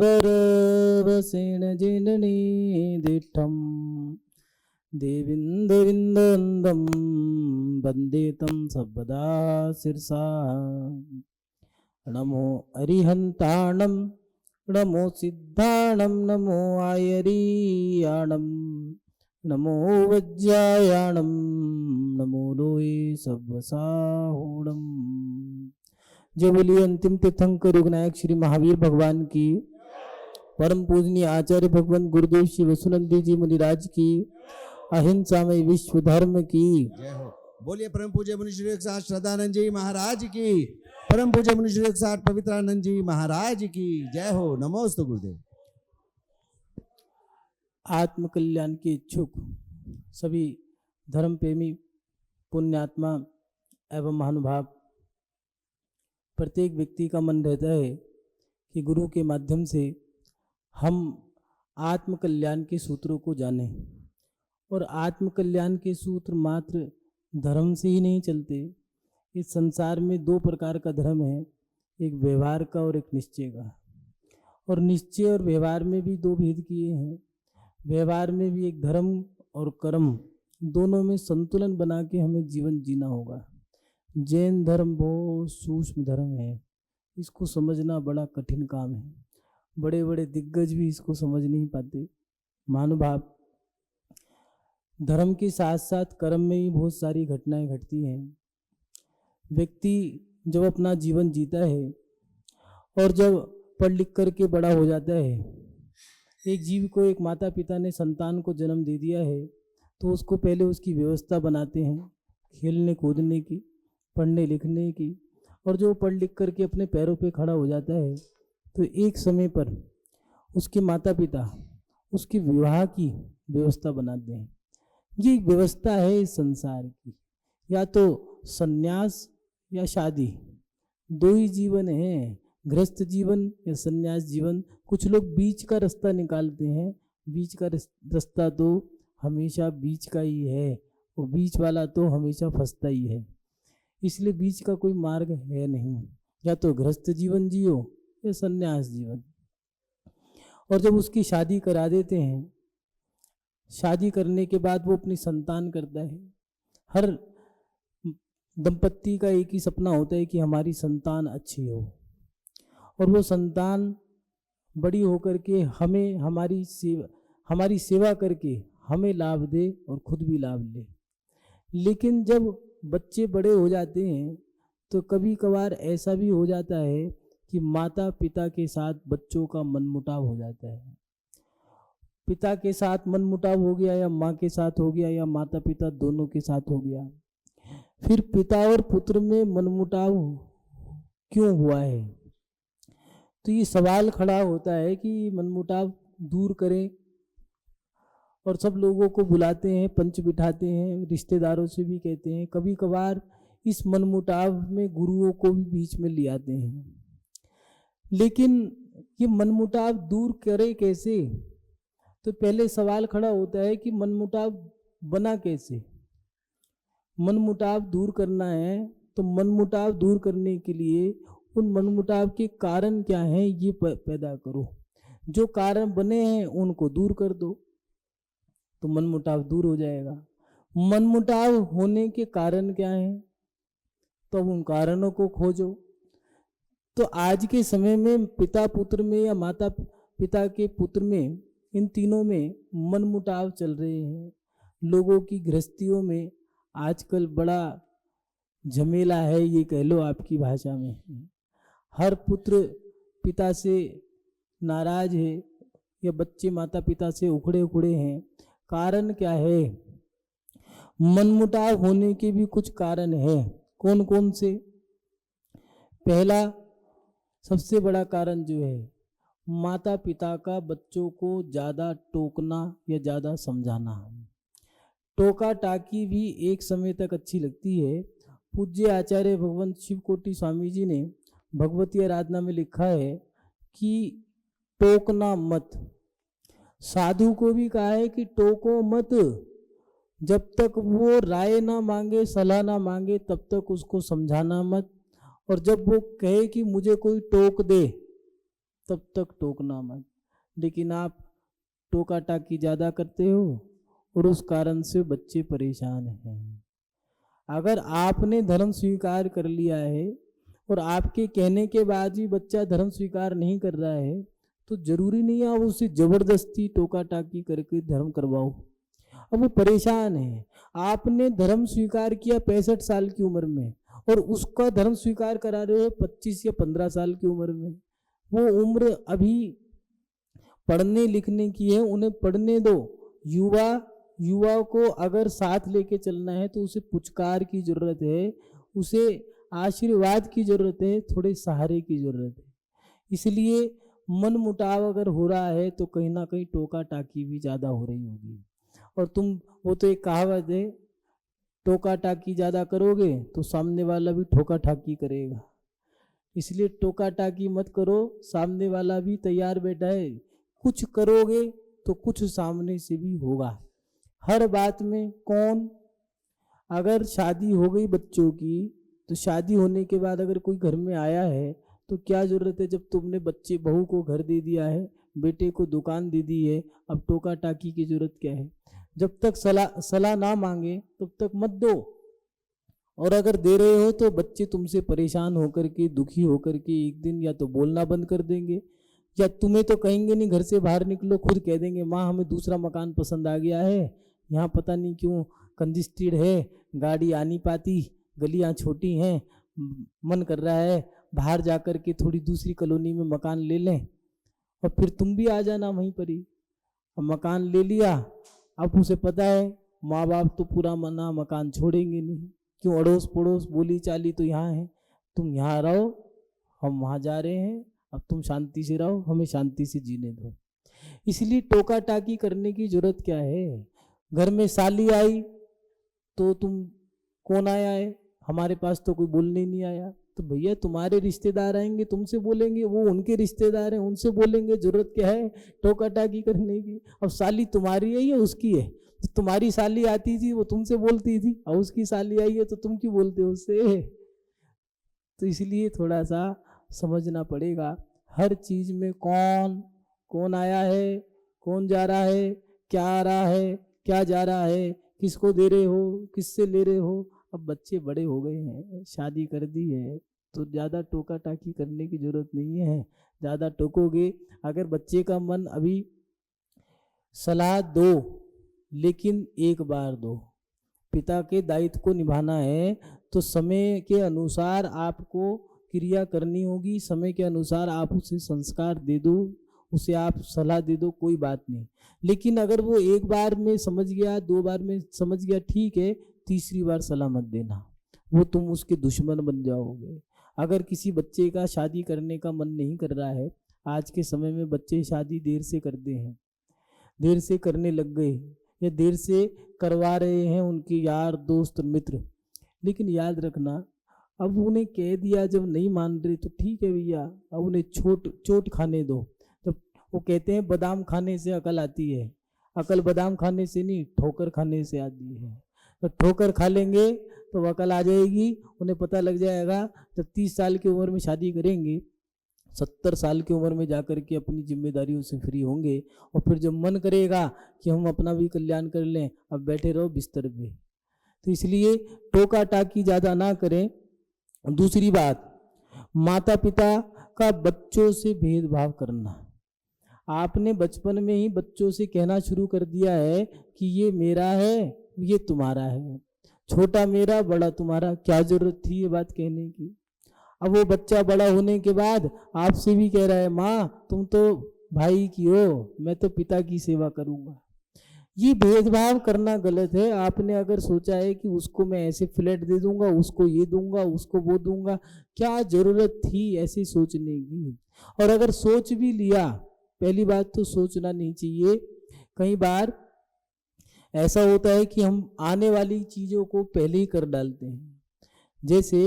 वरवसेन जननी दिठम देविंदविंदवंदम वंदे तं सर्वदा शिरसा। नमो अरिहंताणं नमो सिद्धाणं नमो आयरियाणं नमो वज्रायाणं नमो लोये सव्वसाहूणं। जय बोलिए अंतिम तीर्थंकर योगनायक श्री महावीर भगवान की, परम पूजनीय आचार्य भगवान गुरुदेव श्री वसुनंदी जी मुनिराज की, अहिंसा में विश्व धर्म की जय हो। बोलिए परम पूज्य मुनि श्री 108 श्रद्धानंद जी महाराज की, परम पूज्य मुनि श्री 108 पवित्रानंद जी महाराज की जय हो। नमोस्तु गुरुदेव। आत्म कल्याण के इच्छुक सभी धर्म प्रेमी पुण्यात्मा एवं महानुभाव, प्रत्येक व्यक्ति का मन रहता है कि गुरु के माध्यम से हम आत्म कल्याण के सूत्रों को जानें। और आत्म कल्याण के सूत्र मात्र धर्म से ही नहीं चलते। इस संसार में दो प्रकार का धर्म है, एक व्यवहार का और एक निश्चय का। और निश्चय और व्यवहार में भी दो भेद किए हैं। व्यवहार में भी एक धर्म और कर्म, दोनों में संतुलन बना के हमें जीवन जीना होगा। जैन धर्म बहुत सूक्ष्म धर्म है, इसको समझना बड़ा कठिन काम है। बड़े बड़े दिग्गज भी इसको समझ नहीं पाते। महानुभाव, धर्म के साथ साथ कर्म में भी बहुत सारी घटनाएं घटती हैं। व्यक्ति जब अपना जीवन जीता है और जब पढ़ लिख करके बड़ा हो जाता है, एक जीव को एक माता पिता ने संतान को जन्म दे दिया है, तो उसको पहले उसकी व्यवस्था बनाते हैं खेलने कूदने की, पढ़ने लिखने की। और जो पढ़ लिख करके अपने पैरों पे खड़ा हो जाता है, तो एक समय पर उसके माता पिता उसके विवाह की व्यवस्था बनाते हैं। ये एक व्यवस्था है इस संसार की। या तो संन्यास या शादी, दो ही जीवन है, गृहस्थ जीवन या संन्यास जीवन। कुछ लोग बीच का रास्ता निकालते हैं। बीच का रास्ता तो हमेशा बीच का ही है, वो बीच वाला तो हमेशा फंसता ही है। इसलिए बीच का कोई मार्ग है नहीं, या तो गृहस्थ जीवन जियो या संन्यास जीवन। और जब उसकी शादी करा देते हैं, शादी करने के बाद वो अपनी संतान करता है। हर दंपत्ति का एक ही सपना होता है कि हमारी संतान अच्छी हो, और वो संतान बड़ी होकर के हमें हमारी सेवा करके हमें लाभ दे और खुद भी लाभ ले। लेकिन जब बच्चे बड़े हो जाते हैं, तो कभी कभार ऐसा भी हो जाता है कि माता पिता के साथ बच्चों का मनमुटाव हो जाता है। पिता के साथ मनमुटाव हो गया, या माँ के साथ हो गया, या माता पिता दोनों के साथ हो गया। फिर पिता और पुत्र में मनमुटाव क्यों हुआ है? तो ये सवाल खड़ा होता है कि मनमुटाव दूर करें, और सब लोगों को बुलाते हैं, पंच बिठाते हैं, रिश्तेदारों से भी कहते हैं। कभी कभार इस मनमुटाव में गुरुओं को भी बीच में ले आते हैं। लेकिन ये मनमुटाव दूर करे कैसे? तो पहले सवाल खड़ा होता है कि मनमुटाव बना कैसे? मनमुटाव दूर करना है, तो मनमुटाव दूर करने के लिए उन मनमुटाव के कारण क्या हैं ये पैदा करो। जो कारण बने हैं उनको दूर कर दो, तो मनमुटाव दूर हो जाएगा। मनमुटाव होने के कारण क्या हैं, तो अब उन कारणों को खोजो। तो आज के समय में पिता पुत्र में या माता पिता के पुत्र में, इन तीनों में मनमुटाव चल रहे हैं। लोगों की गृहस्थियों में आजकल बड़ा झमेला है, ये कह लो आपकी भाषा में। हर पुत्र पिता से नाराज है, या बच्चे माता पिता से उखड़े उखड़े हैं। कारण क्या है? मनमुटाव होने के भी कुछ कारण है। कौन कौन से? पहला सबसे बड़ा कारण जो है, माता पिता का बच्चों को ज़्यादा टोकना या ज़्यादा समझाना। टोका टाकी भी एक समय तक अच्छी लगती है। पूज्य आचार्य भगवान शिवकोटि स्वामी जी ने भगवती आराधना में लिखा है कि टोकना मत। साधु को भी कहा है कि टोको मत, जब तक वो राय ना मांगे, सलाह ना मांगे, तब तक उसको समझाना मत। और जब वो कहे कि मुझे कोई टोक दे, तब तक टोकना मत। लेकिन आप टोका टाकी ज़्यादा करते हो और उस कारण से बच्चे परेशान हैं। अगर आपने धर्म स्वीकार कर लिया है और आपके कहने के बाद भी बच्चा धर्म स्वीकार नहीं कर रहा है, तो जरूरी नहीं है आप उसे जबरदस्ती टोका टाकी करके धर्म करवाओ। अब वो परेशान है। आपने धर्म स्वीकार किया 65 साल की उम्र में और उसका धर्म स्वीकार करा रहे हो 25 या 15 साल की उम्र में। वो उम्र अभी पढ़ने लिखने की है, उन्हें पढ़ने दो। युवा को अगर साथ लेके चलना है तो उसे पुचकार की जरूरत है, उसे आशीर्वाद की जरूरत है, थोड़े सहारे की जरूरत है। इसलिए मन मुटाव अगर हो रहा है तो कहीं ना कहीं टोका टाकी भी ज़्यादा हो रही होगी। और वो तो एक कहावत है, टोका टाकी ज़्यादा करोगे तो सामने वाला भी ठोका ठाकी करेगा। इसलिए टोका टाकी मत करो, सामने वाला भी तैयार बैठा है। कुछ करोगे तो कुछ सामने से भी होगा। हर बात में अगर शादी हो गई बच्चों की, तो शादी होने के बाद अगर कोई घर में आया है तो क्या ज़रूरत है, जब तुमने बहू को घर दे दिया है, बेटे को दुकान दे दी है, अब टोका टाकी की ज़रूरत क्या है। जब तक सलाह ना मांगे तब तक मत दो। और अगर दे रहे हो तो बच्चे तुमसे परेशान होकर के, दुखी होकर के एक दिन या तो बोलना बंद कर देंगे, या तुम्हें तो कहेंगे नहीं घर से बाहर निकलो, खुद कह देंगे माँ हमें दूसरा मकान पसंद आ गया है, यहाँ पता नहीं क्यों कंजेस्टेड है, गाड़ी आ नहीं पाती, गलियाँ छोटी हैं, मन कर रहा है बाहर जाकर के थोड़ी दूसरी कॉलोनी में मकान ले लें और फिर तुम भी आ जाना वहीं पर ही। अब मकान ले लिया, अब उसे पता है माँ बाप तो पूरा मना मकान छोड़ेंगे नहीं, क्यों अड़ोस पड़ोस बोली चाली तो यहाँ है, तुम यहाँ रहो हम वहाँ जा रहे हैं, अब तुम शांति से रहो, हमें शांति से जीने दो। इसलिए टोका टाकी करने की जरूरत क्या है। घर में साली आई तो तुम कौन आया है, हमारे पास तो कोई बोलने ही नहीं आया, तो भैया तुम्हारे रिश्तेदार आएंगे तुमसे बोलेंगे, वो उनके रिश्तेदार हैं उनसे बोलेंगे, जरूरत क्या है टोका टाकी करने की। अब साली तुम्हारी है या उसकी है, तो तुम्हारी साली आती थी वो तुमसे बोलती थी, और उसकी साली आई है तो तुम क्यों बोलते हो उससे। तो इसलिए थोड़ा सा समझना पड़ेगा, हर चीज में कौन आया है, कौन जा रहा है, क्या आ रहा है, क्या जा रहा है, किसको दे रहे हो, किससे ले रहे हो। अब बच्चे बड़े हो गए हैं, शादी कर दी है, तो ज़्यादा टोका टाकी करने की जरूरत नहीं है। ज़्यादा टोकोगे, अगर बच्चे का मन अभी, सलाह दो लेकिन एक बार दो। पिता के दायित्व को निभाना है तो समय के अनुसार आपको क्रिया करनी होगी, समय के अनुसार आप उसे संस्कार दे दो, उसे आप सलाह दे दो, कोई बात नहीं। लेकिन अगर वो एक बार में समझ गया, 2 बार में समझ गया, ठीक है, तीसरी बार सलाह मत देना, वो तुम उसके दुश्मन बन जाओगे। अगर किसी बच्चे का शादी करने का मन नहीं कर रहा है, आज के समय में बच्चे शादी देर से करते हैं, देर से करने लग गए या देर से करवा रहे हैं उनके यार दोस्त मित्र। लेकिन याद रखना, अब उन्हें कह दिया जब नहीं मान रहे तो ठीक है भैया, अब उन्हें चोट खाने दो। जब वो कहते हैं बादाम खाने से अकल आती है, अकल बादाम खाने से नहीं ठोकर खाने से आती है। तो ठोकर खा लेंगे तो अकल आ जाएगी, उन्हें पता लग जाएगा। जब 30 साल की उम्र में शादी करेंगे, 70 साल की उम्र में जाकर के अपनी जिम्मेदारियों से फ्री होंगे, और फिर जब मन करेगा कि हम अपना भी कल्याण कर लें, अब बैठे रहो बिस्तर पे। तो इसलिए टोका टाकी ज़्यादा ना करें। दूसरी बात, माता पिता का बच्चों से भेदभाव करना। आपने बचपन में ही बच्चों से कहना शुरू कर दिया है कि ये मेरा है, ये तुम्हारा है, छोटा मेरा बड़ा तुम्हारा। क्या जरूरत थी ये बात कहने की। अब वो बच्चा बड़ा होने के बाद आपसे भी कह रहा है माँ तुम तो भाई की हो, मैं तो पिता की सेवा करूँगा। ये भेदभाव करना गलत है। आपने अगर सोचा है कि उसको मैं ऐसे फ्लैट दे दूंगा, उसको ये दूंगा, उसको वो दूंगा, क्या जरूरत थी ऐसे सोचने की। और अगर सोच भी लिया, पहली बात तो सोचना नहीं चाहिए। कई बार ऐसा होता है कि हम आने वाली चीज़ों को पहले ही कर डालते हैं। जैसे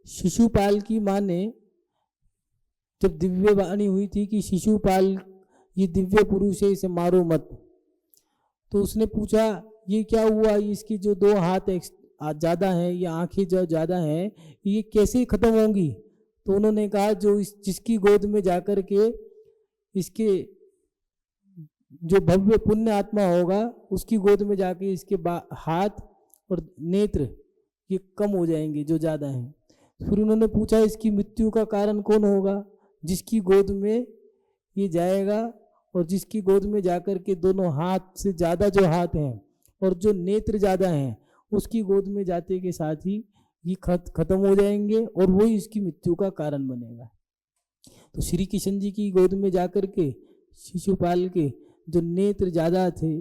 शिशुपाल की माँ ने जब दिव्य वाणी हुई थी कि शिशुपाल ये दिव्य पुरुष है, इसे मारो मत, तो उसने पूछा ये क्या हुआ, इसकी जो 2 हाथ ज़्यादा हैं या आंखें जो ज़्यादा हैं ये कैसे ख़त्म होंगी। तो उन्होंने कहा जो जिसकी गोद में जाकर के इसके जो भव्य पुण्य आत्मा होगा उसकी गोद में जाके इसके हाथ और नेत्र ये कम हो जाएंगे जो ज़्यादा हैं। फिर उन्होंने पूछा इसकी मृत्यु का कारण कौन होगा? जिसकी गोद में ये जाएगा और जिसकी गोद में जाकर के दोनों हाथ से ज़्यादा जो हाथ हैं और जो नेत्र ज़्यादा हैं उसकी गोद में जाते के साथ ही ये खत्म हो जाएंगे और वही इसकी मृत्यु का कारण बनेगा। तो श्री कृष्ण जी की गोद में जाकर के शिशुपाल के जो नेत्र ज़्यादा थे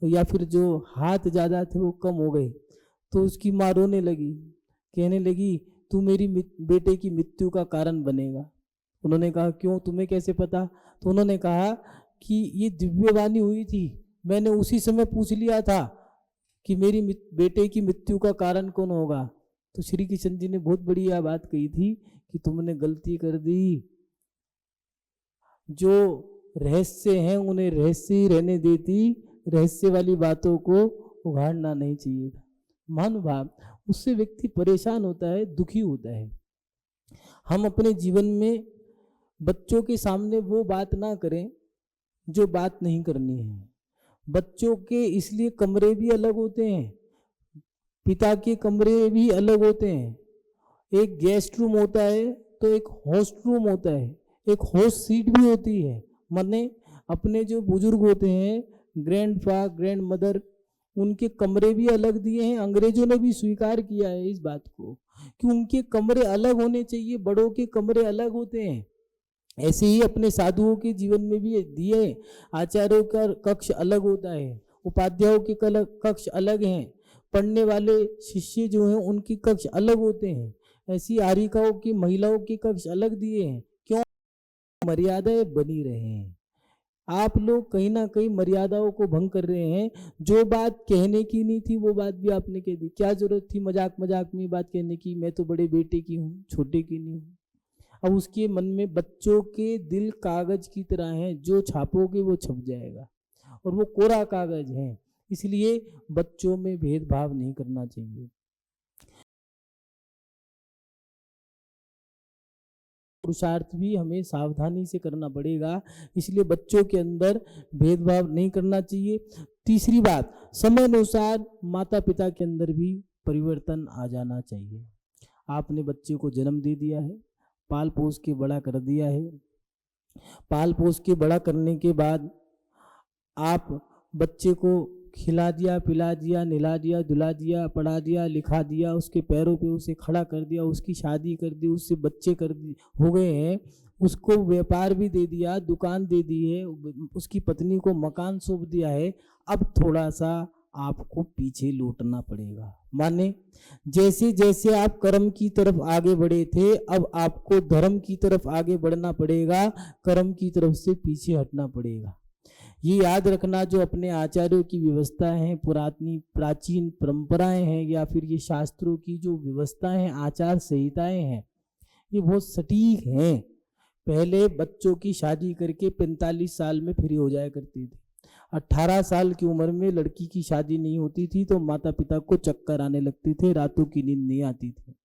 या फिर जो हाथ ज़्यादा थे वो कम हो गए। तो उसकी माँ रोने लगी, कहने लगी तू मेरी बेटे की मृत्यु का कारण बनेगा। उन्होंने कहा क्यों, तुम्हें कैसे पता? तो उन्होंने कहा कि ये दिव्यवाणी हुई थी, मैंने उसी समय पूछ लिया था कि मेरी बेटे की मृत्यु का कारण कौन होगा। तो श्री कृष्ण जी ने बहुत बढ़िया बात कही थी कि तुमने गलती कर दी, जो रहस्य हैं उन्हें रहस्य ही रहने देती, रहस्य वाली बातों को उघाड़ना नहीं चाहिए था। महानुभाव, उससे व्यक्ति परेशान होता है, दुखी होता है। हम अपने जीवन में बच्चों के सामने वो बात ना करें जो बात नहीं करनी है। बच्चों के इसलिए कमरे भी अलग होते हैं, पिता के कमरे भी अलग होते हैं। एक गेस्ट रूम होता है तो एक होस्ट रूम होता है, एक होस्ट सीट भी होती है। माने अपने जो बुजुर्ग होते हैं, ग्रैंडफा ग्रैंड मदर, उनके कमरे भी अलग दिए हैं। अंग्रेजों ने भी स्वीकार किया है इस बात को कि उनके कमरे अलग होने चाहिए, बड़ों के कमरे अलग होते हैं। ऐसे ही अपने साधुओं के जीवन में भी दिए, आचार्यों का कक्ष अलग होता है, उपाध्यायों के कक्ष अलग हैं, पढ़ने वाले शिष्य जो हैं उनके कक्ष अलग होते हैं। ऐसी आरिकाओं की महिलाओं के कक्ष अलग दिए हैं। क्यों? मर्यादाएं बनी रहे। आप लोग कहीं ना कहीं मर्यादाओं को भंग कर रहे हैं। जो बात कहने की नहीं थी वो बात भी आपने कह दी। क्या जरूरत थी मजाक मजाक में बात कहने की, मैं तो बड़े बेटे की हूँ, छोटे की नहीं हूँ। अब उसके मन में, बच्चों के दिल कागज की तरह हैं, जो छापोगे वो छप जाएगा और वो कोरा कागज है। इसलिए बच्चों में भेदभाव नहीं करना चाहिए। पुरुषार्थ भी हमें सावधानी से करना पड़ेगा, इसलिए बच्चों के अंदर भेदभाव नहीं करना चाहिए। तीसरी बात, समय अनुसार माता पिता के अंदर भी परिवर्तन आ जाना चाहिए। आपने बच्चे को जन्म दे दिया है, पाल पोस के बड़ा कर दिया है। पाल पोस के बड़ा करने के बाद आप बच्चे को खिला दिया, पिला दिया, निला दिया, धुला दिया, पढ़ा दिया, लिखा दिया, उसके पैरों पे उसे खड़ा कर दिया, उसकी शादी कर दी, उससे बच्चे हो गए हैं, उसको व्यापार भी दे दिया, दुकान दे दी है, उसकी पत्नी को मकान सौंप दिया है। अब थोड़ा सा आपको पीछे लौटना पड़ेगा। माने जैसे जैसे आप कर्म की तरफ आगे बढ़े थे, अब आपको धर्म की तरफ आगे बढ़ना पड़ेगा, कर्म की तरफ से पीछे हटना पड़ेगा। ये याद रखना, जो अपने आचार्यों की व्यवस्था है, प्राचीन परंपराएं हैं या फिर ये शास्त्रों की जो व्यवस्थाएं हैं, आचार संहिताएं हैं, ये बहुत सटीक हैं। पहले बच्चों की शादी करके 45 साल में फ्री हो जाया करती थी। 18 साल की उम्र में लड़की की शादी नहीं होती थी तो माता पिता को चक्कर आने लगते थे, रातों की नींद नहीं आती थी।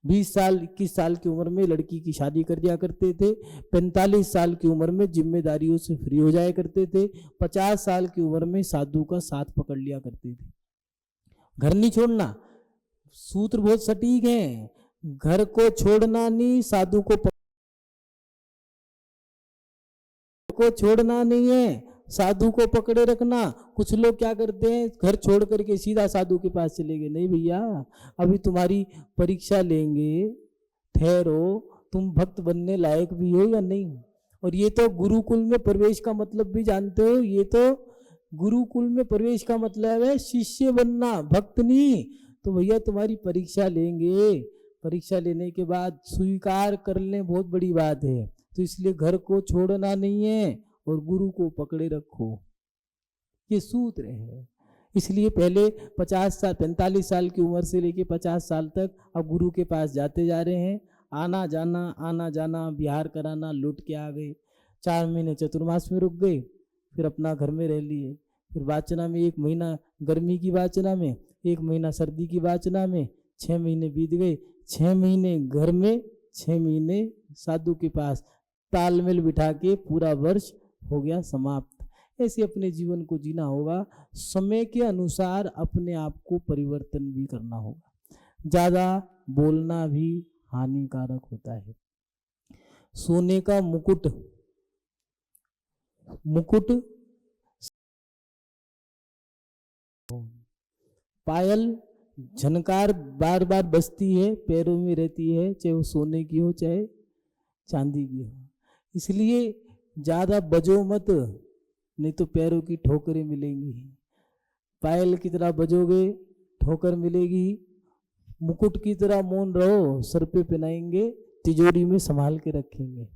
20 साल 21 साल की उम्र में लड़की की शादी कर दिया करते थे। 45 साल की उम्र में जिम्मेदारियों से फ्री हो जाया करते थे। 50 साल की उम्र में साधु का साथ पकड़ लिया करते थे। घर नहीं छोड़ना, सूत्र बहुत सटीक है। घर को छोड़ना नहीं, साधु को छोड़ना नहीं है, साधु को पकड़े रखना। कुछ लोग क्या करते हैं, घर छोड़ करके सीधा साधु के पास चले गए। नहीं भैया, अभी तुम्हारी परीक्षा लेंगे, ठहरो, तुम भक्त बनने लायक भी हो या नहीं। और ये तो गुरुकुल में प्रवेश का मतलब भी जानते हो, ये तो गुरुकुल में प्रवेश का मतलब है शिष्य बनना, भक्त नहीं। तो भैया तुम्हारी परीक्षा लेंगे, परीक्षा लेने के बाद स्वीकार कर लें, बहुत बड़ी बात है। तो इसलिए घर को छोड़ना नहीं है और गुरु को पकड़े रखो, ये सूत्र है। इसलिए पहले 45 साल की उम्र से लेके 50 साल तक अब गुरु के पास जाते जा रहे हैं। आना जाना, बिहार कराना, लौट के आ गए। 4 महीने चतुर्मास में रुक गए, फिर अपना घर में रह लिए। फिर वाचना में 1 महीना, गर्मी की वाचना में 1 महीना, सर्दी की वाचना में 6 महीने बीत गए। 6 महीने घर में, 6 महीने साधु के पास। तालमेल बिठा के पूरा वर्ष हो गया समाप्त। ऐसे अपने जीवन को जीना होगा, समय के अनुसार अपने आप को परिवर्तन भी करना होगा। ज़्यादा बोलना भी हानिकारक होता है। सोने का मुकुट पायल झनकार बार बार बजती है, पैरों में रहती है, चाहे वो सोने की हो चाहे चांदी की हो। इसलिए ज़्यादा बजो मत, नहीं तो पैरों की ठोकरें मिलेंगी। पायल की तरह बजोगे ठोकर मिलेगी, मुकुट की तरह मौन रहो, सर पे पहनाएंगे, तिजोरी में संभाल के रखेंगे।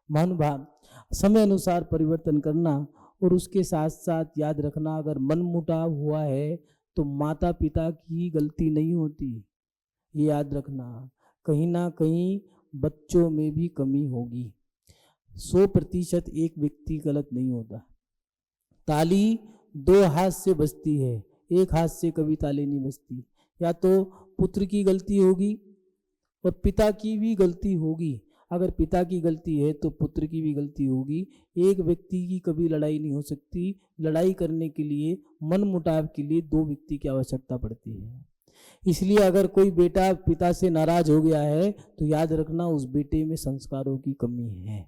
महानुभाव, समय अनुसार परिवर्तन करना और उसके साथ साथ याद रखना, अगर मन मुटाव हुआ है तो माता पिता की गलती नहीं होती, ये याद रखना। कहीं ना कहीं बच्चों में भी कमी होगी। 100% एक व्यक्ति गलत नहीं होता। ताली 2 हाथ से बजती है, एक हाथ से कभी ताली नहीं बजती। या तो पुत्र की गलती होगी और पिता की भी गलती होगी। अगर पिता की गलती है तो पुत्र की भी गलती होगी। एक व्यक्ति की कभी लड़ाई नहीं हो सकती। लड़ाई करने के लिए, मन मुटाव के लिए 2 व्यक्ति की आवश्यकता पड़ती है। इसलिए अगर कोई बेटा पिता से नाराज हो गया है तो याद रखना उस बेटे में संस्कारों की कमी है।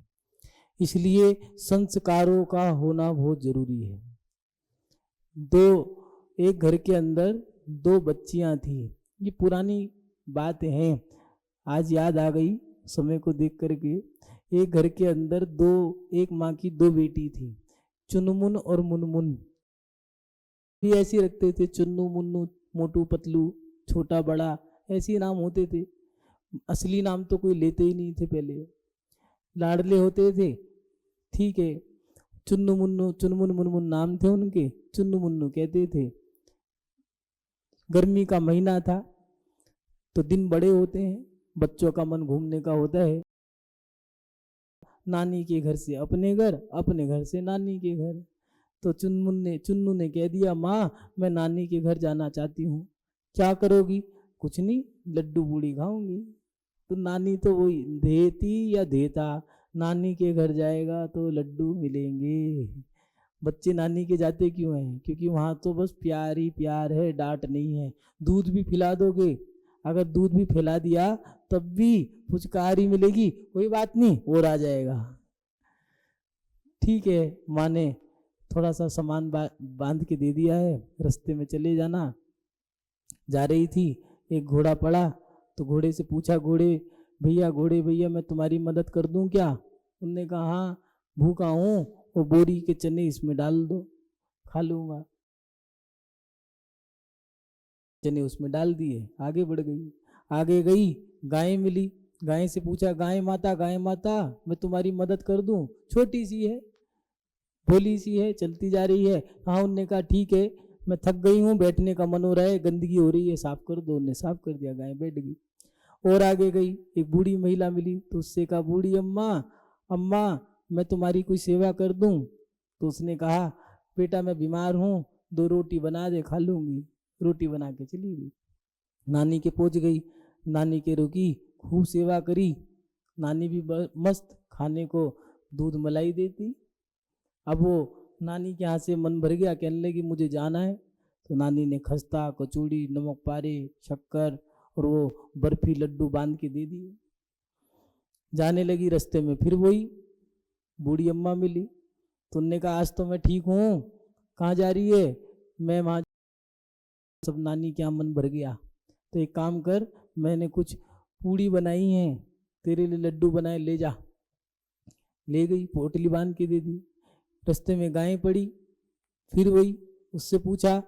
इसलिए संस्कारों का होना बहुत जरूरी है। एक घर के अंदर 2 बच्चियां थी। ये पुरानी बात है, आज याद आ गई समय को देख करके। एक घर के अंदर एक माँ की 2 बेटी थी, चुनमुन और मुनमुन। भी ऐसे रखते थे, चुन्नू मुन्नू, मोटू पतलू, छोटा बड़ा, ऐसे नाम होते थे। असली नाम तो कोई लेते ही नहीं थे पहले, लाडले होते थे। ठीक है, चुन्नू मुन्नू, चुनमुन मुनमुन नाम थे उनके, चुन्नू मुन्नू कहते थे। गर्मी का महीना था तो दिन बड़े होते हैं, बच्चों का मन घूमने का होता है। नानी के घर से अपने घर, अपने घर से नानी के घर। तो चुन्नू ने कह दिया, माँ मैं नानी के घर जाना चाहती हूँ। क्या करोगी? कुछ नहीं, लड्डू पूड़ी खाऊंगी। तो नानी तो वही देती या देता, नानी के घर जाएगा तो लड्डू मिलेंगे। बच्चे नानी के जाते क्यों हैं? क्योंकि वहाँ तो बस प्यार ही प्यार है, डांट नहीं है। दूध भी पिला दोगे, अगर दूध भी पिला दिया तब भी फुचकारी मिलेगी, कोई बात नहीं, और आ जाएगा। ठीक है, माँ ने थोड़ा सा सामान बांध के दे दिया है, रास्ते में चले जाना। जा रही थी, एक घोड़ा पड़ा तो घोड़े से पूछा, घोड़े भैया मैं तुम्हारी मदद कर दूं क्या? उनने कहा हाँ, भूखा हूँ, वो बोरी के चने इसमें डाल दो, खा लूंगा। चने उसमें डाल दिए, आगे बढ़ गई। आगे गई, गाय मिली, गाय से पूछा, गाय माता मैं तुम्हारी मदद कर दूं? छोटी सी है, भोली सी है, चलती जा रही है। हाँ, उनने कहा ठीक है, मैं थक गई हूँ, बैठने का मन हो रहा है, गंदगी हो रही है, साफ कर दो। उन्हें साफ कर दिया, गाय बैठ गई। और आगे गई, एक बूढ़ी महिला मिली तो उससे कहा, बूढ़ी अम्मा मैं तुम्हारी कोई सेवा कर दूं? तो उसने कहा, बेटा मैं बीमार हूँ, 2 रोटी बना दे, खा लूंगी। रोटी बना के चली गई। नानी के पहुंच गई, नानी के रुकी, खूब सेवा करी। नानी भी मस्त, खाने को दूध मलाई देती। अब वो नानी के यहाँ से मन भर गया, कहने लगी मुझे जाना है। तो नानी ने खस्ता, कचौड़ी, नमक पारे, शक्कर और वो बर्फी लड्डू बांध के दे दिए। जाने लगी, रास्ते में फिर वही बूढ़ी अम्मा मिली तो उनने कहा, आज तो मैं ठीक हूँ, कहाँ जा रही है? मैं वहाँ, सब नानी के यहाँ मन भर गया तो एक काम कर, मैंने कुछ पूड़ी बनाई हैं, तेरे लिए लड्डू बनाए, ले जा। ले गई, पोटली बांध के दे दी। रास्ते में गाय पड़ी, फिर वही, उससे पूछा,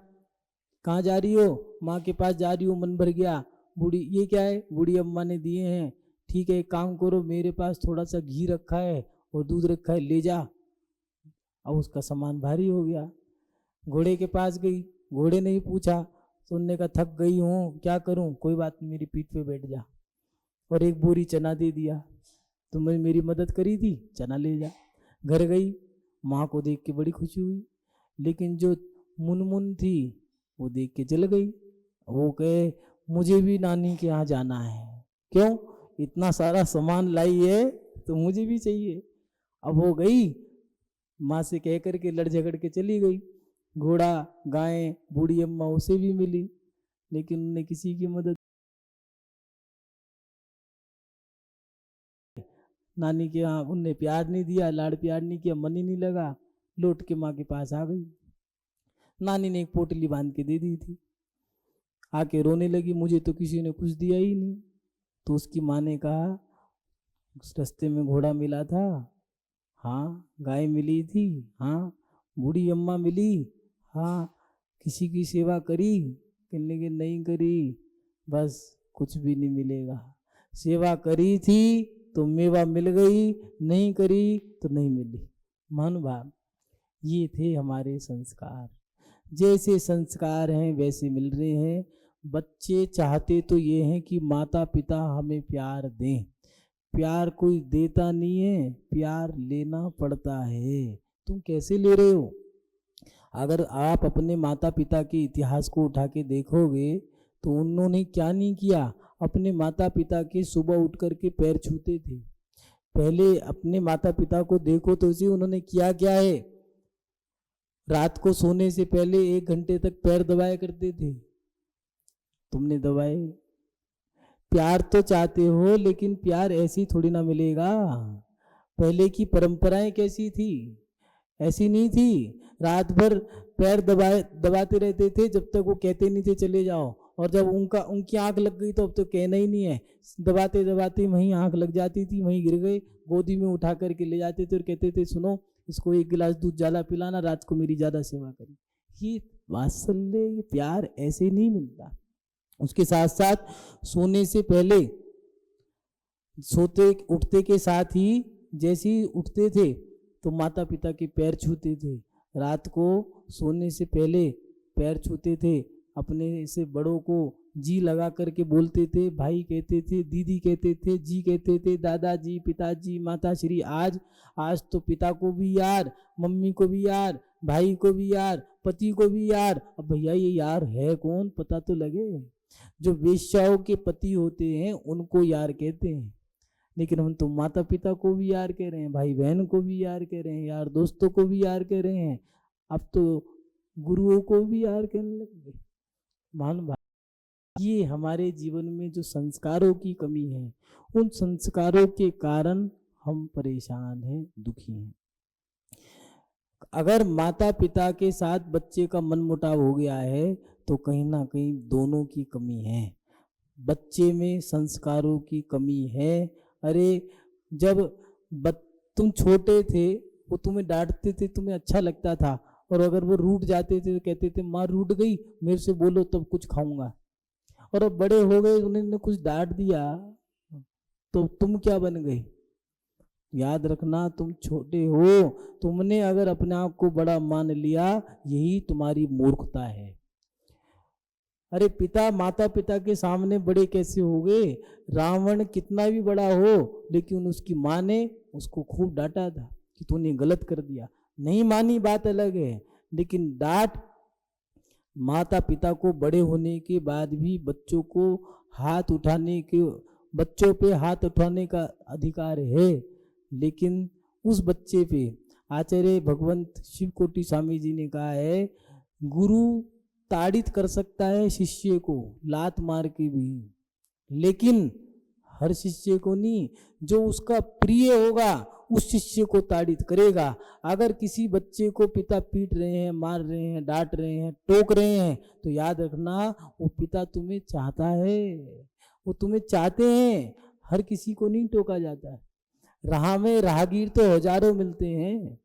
कहाँ जा रही हो? माँ के पास जा रही हूँ, मन भर गया। बूढ़ी, ये क्या है? बूढ़ी अम्मा ने दिए हैं। ठीक है, एक काम करो, मेरे पास थोड़ा सा घी रखा है और दूध रखा है, ले जा। अब उसका सामान भारी हो गया। घोड़े के पास गई, घोड़े ने ही पूछा तो उनने कहा, थक गई हूँ, क्या करूँ? कोई बात नहीं, मेरी पीठ पे बैठ जा। और एक बोरी चना दे दिया, तुमने मेरी मदद करी थी, चना ले जा। घर गई, माँ को देख के बड़ी खुशी हुई, लेकिन जो मुनमुन थी वो देख के जल गई। वो कहे, मुझे भी नानी के यहाँ जाना है। क्यों? इतना सारा सामान लाई है तो मुझे भी चाहिए। अब वो गई माँ से कह करके लड़ झगड़ के चली गई। घोड़ा गाय बूढ़ी अम्मा उसे भी मिली, लेकिन उन्हें किसी की मदद, नानी के यहाँ उनने प्यार नहीं दिया, लाड़ प्यार नहीं किया, मन ही नहीं लगा, लौट के माँ के पास आ गई। नानी ने एक पोटली बांध के दे दी थी, आके रोने लगी, मुझे तो किसी ने कुछ दिया ही नहीं। तो उसकी माँ ने कहा, उस रास्ते में घोड़ा मिला था, हाँ, गाय मिली थी, हाँ, बूढ़ी अम्मा मिली, हाँ, किसी की सेवा करी, कहने की नहीं करी, बस कुछ भी नहीं मिलेगा। सेवा करी थी तो मेवा मिल गई, नहीं करी तो नहीं मिली। महानुभाव, ये थे हमारे संस्कार। जैसे संस्कार हैं वैसे मिल रहे हैं। बच्चे चाहते तो ये हैं कि माता पिता हमें प्यार दें, प्यार कोई देता नहीं है, प्यार लेना पड़ता है। तुम कैसे ले रहे हो? अगर आप अपने माता पिता के इतिहास को उठा के देखोगे तो उन्होंने क्या नहीं किया। अपने माता पिता के सुबह उठ करके पैर छूते थे। पहले अपने माता पिता को देखो तो उसे उन्होंने किया क्या है, रात को सोने से पहले 1 घंटे तक पैर दबाया करते थे। तुमने दबाए? प्यार तो चाहते हो, लेकिन प्यार ऐसी थोड़ी ना मिलेगा। पहले की परंपराएं कैसी थी? ऐसी नहीं थी। रात भर पैर दबाते रहते थे जब तक वो कहते नहीं थे चले जाओ, और जब उनकी आंख लग गई तो अब तो कहना ही नहीं है। दबाते दबाते वहीं आंख लग जाती थी, वहीं गिर गए, गोदी में उठा करके ले जाते थे और कहते थे सुनो, इसको 1 गिलास दूध ज्यादा पिलाना, रात को मेरी ज्यादा सेवा करी। ये वात्सल्य, ये प्यार ऐसे नहीं मिलता। उसके साथ साथ सोने से पहले, सोते उठते के साथ ही जैसे ही उठते थे तो माता पिता के पैर छूते थे। रात को सोने से पहले पैर छूते थे, अपने से बड़ों को जी लगा करके बोलते थे, भाई कहते थे, दीदी कहते थे, जी कहते थे, दादाजी, पिताजी, माताश्री। आज तो पिता को भी यार, मम्मी को भी यार, भाई को भी यार, पति को भी यार। अब भैया ये यार है कौन, पता तो लगे। जो वेश्याओं के पति होते हैं उनको यार कहते हैं, लेकिन हम तो माता पिता को भी यार कह रहे हैं, भाई बहन को भी यार कह रहे हैं, यार दोस्तों को भी यार कह रहे हैं, अब तो गुरुओं को भी यार कहने लग गए। मान भाई, ये हमारे जीवन में जो संस्कारों की कमी है, उन संस्कारों के कारण हम परेशान हैं, दुखी हैं। अगर माता पिता के साथ बच्चे का मनमुटाव हो गया है तो कहीं ना कहीं दोनों की कमी है, बच्चे में संस्कारों की कमी है। अरे जब तुम छोटे थे, वो तुम्हें डांटते थे, तुम्हें अच्छा लगता था, और अगर वो रूठ जाते थे तो कहते थे माँ रूठ गई, मेरे से बोलो तब कुछ खाऊंगा। और अब बड़े हो गए, उन्होंने कुछ डांट दिया तो तुम क्या बन गए? याद रखना, तुम छोटे हो, तुमने अगर अपने आप को बड़ा मान लिया, यही तुम्हारी मूर्खता है। अरे पिता माता पिता के सामने बड़े कैसे हो गए? रावण कितना भी बड़ा हो, लेकिन उसकी माँ ने उसको खूब डांटा था कि तूने गलत कर दिया। नहीं मानी बात अलग है, लेकिन डांट, माता पिता को बड़े होने के बाद भी बच्चों को हाथ उठाने के, बच्चों पे हाथ उठाने का अधिकार है, लेकिन उस बच्चे पे आचार्य भगवंत शिवकोटि स्वामी जी ने कहा है, गुरु ताड़ित कर सकता है शिष्य को लात मार के भी, लेकिन हर शिष्य को नहीं। जो उसका प्रिय होगा उस शिष्य को ताड़ित करेगा। अगर किसी बच्चे को पिता पीट रहे हैं, मार रहे हैं, डांट रहे हैं, टोक रहे हैं, तो याद रखना वो पिता तुम्हें चाहता है, वो तुम्हें चाहते हैं। हर किसी को नहीं टोका जाता है। राह में राहगीर तो हजारों मिलते हैं,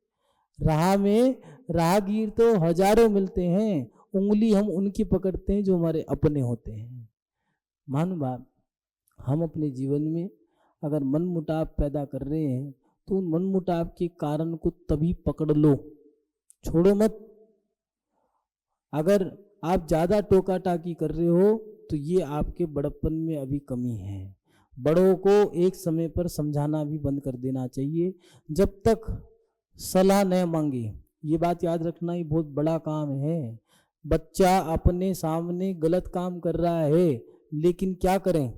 राह में राहगीर तो हजारों मिलते हैं, उंगली हम उनकी पकड़ते हैं जो हमारे अपने होते हैं। महानुभाव, हम अपने जीवन में अगर मन मुटाव पैदा कर रहे हैं तो उन मन मुटाव के कारण को तभी पकड़ लो, छोड़ो मत। अगर आप ज़्यादा टोका टाकी कर रहे हो तो ये आपके बड़प्पन में अभी कमी है। बड़ों को एक समय पर समझाना भी बंद कर देना चाहिए, जब तक सलाह न मांगे। ये बात याद रखना, ये बहुत बड़ा काम है। बच्चा अपने सामने गलत काम कर रहा है, लेकिन क्या करें?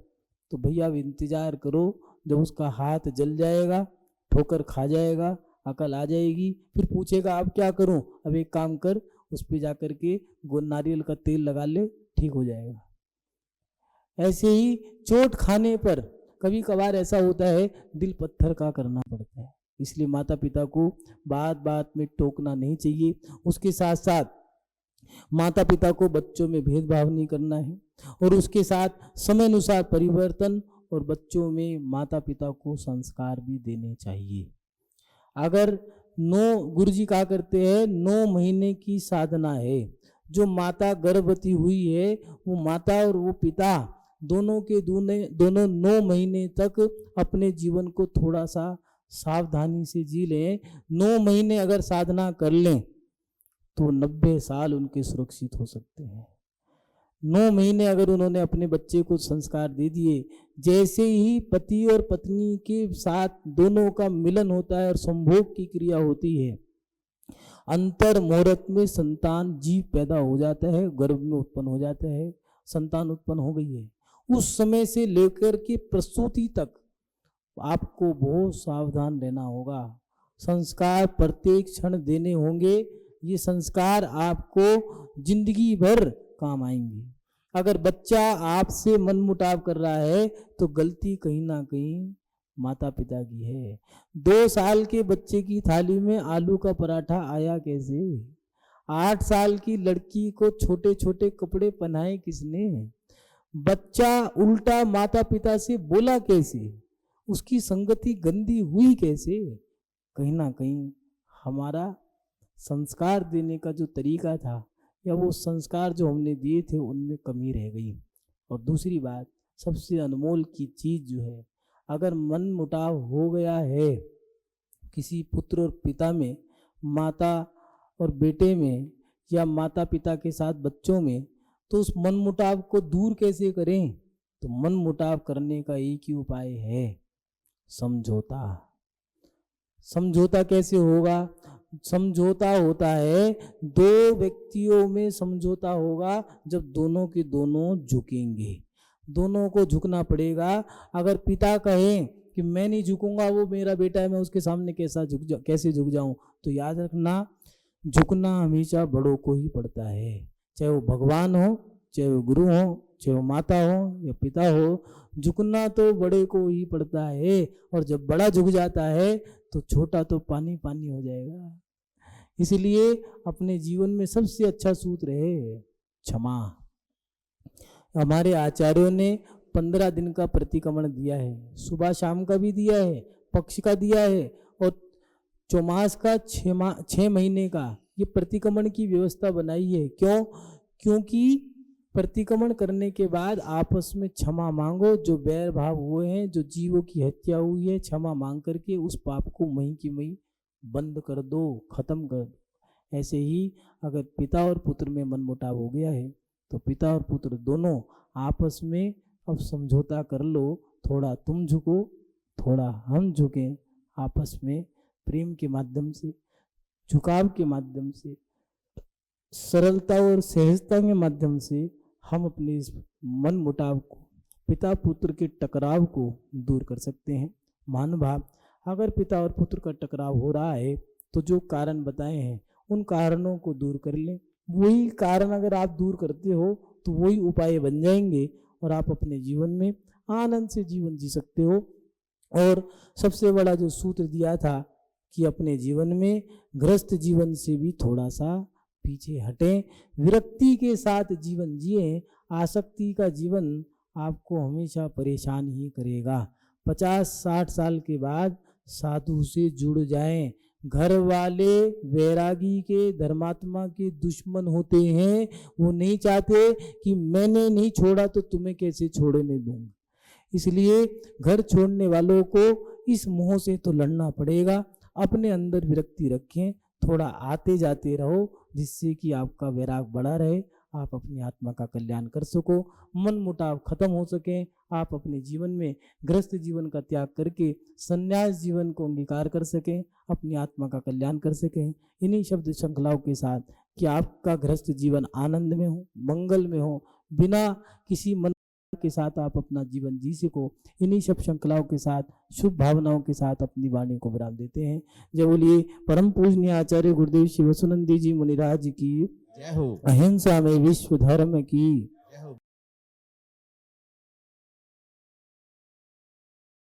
तो भैया अब इंतजार करो, जब उसका हाथ जल जाएगा, ठोकर खा जाएगा, अकल आ जाएगी, फिर पूछेगा अब क्या करूं, अब एक काम कर, उस पे जा कर के नारियल का तेल लगा ले, ठीक हो जाएगा। ऐसे ही चोट खाने पर कभी कभार ऐसा होता है दिल पत्थर का करना पड़ता है। इसलिए माता पिता को बात बात में टोकना नहीं चाहिए। उसके साथ साथ माता पिता को बच्चों में भेदभाव नहीं करना है, और उसके साथ समय अनुसार परिवर्तन और बच्चों में माता पिता को संस्कार भी देने चाहिए। अगर 9 गुरुजी कहा करते हैं 9 महीने की साधना है। जो माता गर्भवती हुई है वो माता और वो पिता दोनों 9 महीने तक अपने जीवन को थोड़ा सा सावधानी से जी लें। 9 महीने अगर साधना कर लें तो 90 साल उनके सुरक्षित हो सकते हैं। 9 महीने अगर उन्होंने अपने बच्चे को संस्कार दे दिए, जैसे ही पति और पत्नी के साथ दोनों का मिलन होता है और संभोग की क्रिया होती है, अंतर मुहूर्त में संतान जीव पैदा हो जाता है, गर्भ में उत्पन्न हो जाता है, संतान उत्पन्न हो गई है। उस समय से लेकर के प्रसूति तक आपको बहुत सावधान रहना होगा। संस्कार प्रत्येक क्षण देने होंगे। ये संस्कार आपको जिंदगी भर काम आएंगे। अगर बच्चा आपसे मनमुटाव कर रहा है तो गलती कहीं ना कहीं माता पिता की है। 2 साल के बच्चे की थाली में आलू का पराठा आया कैसे? 8 साल की लड़की को छोटे छोटे कपड़े पहनाए किसने? बच्चा उल्टा माता पिता से बोला कैसे? उसकी संगति गंदी हुई कैसे? कहीं ना कहीं हमारा संस्कार देने का जो तरीका था या वो संस्कार जो हमने दिए थे उनमें कमी रह गई। और दूसरी बात, सबसे अनमोल की चीज़ जो है, अगर मन मुटाव हो गया है किसी पुत्र और पिता में, माता और बेटे में, या माता पिता के साथ बच्चों में, तो उस मन मुटाव को दूर कैसे करें? तो मन मुटाव करने का एक ही उपाय है, समझौता। समझौता कैसे होगा? समझौता होता है 2 व्यक्तियों में समझौता होगा जब दोनों के दोनों झुकेंगे। दोनों को झुकना पड़ेगा। अगर पिता कहें कि मैं नहीं झुकूंगा, वो मेरा बेटा है, मैं उसके सामने कैसे झुक जाऊं, तो याद रखना झुकना हमेशा बड़ों को ही पड़ता है। चाहे वो भगवान हो, चाहे वो गुरु हो, चाहे वो माता हो या पिता हो, झुकना तो बड़े को ही पड़ता है। और जब बड़ा झुक जाता है तो छोटा तो पानी पानी हो जाएगा। इसलिए अपने जीवन में सबसे अच्छा सूत्र है क्षमा। हमारे आचार्यों ने 15 दिन का प्रतिक्रमण दिया है, सुबह शाम का भी दिया है, पक्ष का दिया है, और चौमास का 6 महीने का ये प्रतिक्रमण की व्यवस्था बनाई है। क्यों? क्योंकि प्रतिक्रमण करने के बाद आपस में क्षमा मांगो। जो बैर भाव हुए हैं, जो जीवों की हत्या हुई है, क्षमा मांग करके उस पाप को मही की मही बंद कर दो, खत्म कर दो। ऐसे ही अगर पिता और पुत्र में मनमुटाव हो गया है तो पिता और पुत्र दोनों आपस में अब समझौता कर लो। थोड़ा तुम झुको, थोड़ा हम झुकें। आपस में प्रेम के माध्यम से, झुकाव के माध्यम से, सरलता और सहजता के माध्यम से हम अपने इस मन मुटाव को, पिता पुत्र के टकराव को दूर कर सकते हैं। महानुभाव, अगर पिता और पुत्र का टकराव हो रहा है तो जो कारण बताए हैं उन कारणों को दूर कर लें। वही कारण अगर आप दूर करते हो तो वही उपाय बन जाएंगे और आप अपने जीवन में आनंद से जीवन जी सकते हो। और सबसे बड़ा जो सूत्र दिया था कि अपने जीवन में गृहस्थ जीवन से भी थोड़ा सा पीछे हटें, विरक्ति के साथ जीवन जिए। आसक्ति का जीवन आपको हमेशा परेशान ही करेगा। 50-60 साल के बाद साधु से जुड़ जाएं। घर वाले वैरागी के, धर्मात्मा के दुश्मन होते हैं। वो नहीं चाहते कि मैंने नहीं छोड़ा तो तुम्हें कैसे छोड़ने दूंगा। इसलिए घर छोड़ने वालों को इस मोह से तो लड़ना पड़ेगा। अपने अंदर विरक्ति रखें, थोड़ा आते जाते रहो, जिससे कि आपका वैराग बढ़ा रहे, आप अपनी आत्मा का कल्याण कर सको, मन मुटाव खत्म हो सके, आप अपने जीवन में गृहस्थ जीवन का त्याग करके संन्यास जीवन को अंगीकार कर सकें, अपनी आत्मा का कल्याण कर सकें। इन्हीं शब्द श्रृंखलाओं के साथ कि आपका गृहस्थ जीवन आनंद में हो, मंगल में हो, बिना किसी मन के साथ आप अपना जीवन जी सको, इन्हीं सब श्रृंखलाओं के साथ, शुभ भावनाओं के साथ अपनी वाणी को विराम देते हैं। जय बोलिए परम पूजनीय आचार्य गुरुदेव शिवसुनंदी जी मुनिराज की जय हो। अहिंसा में विश्व धर्म की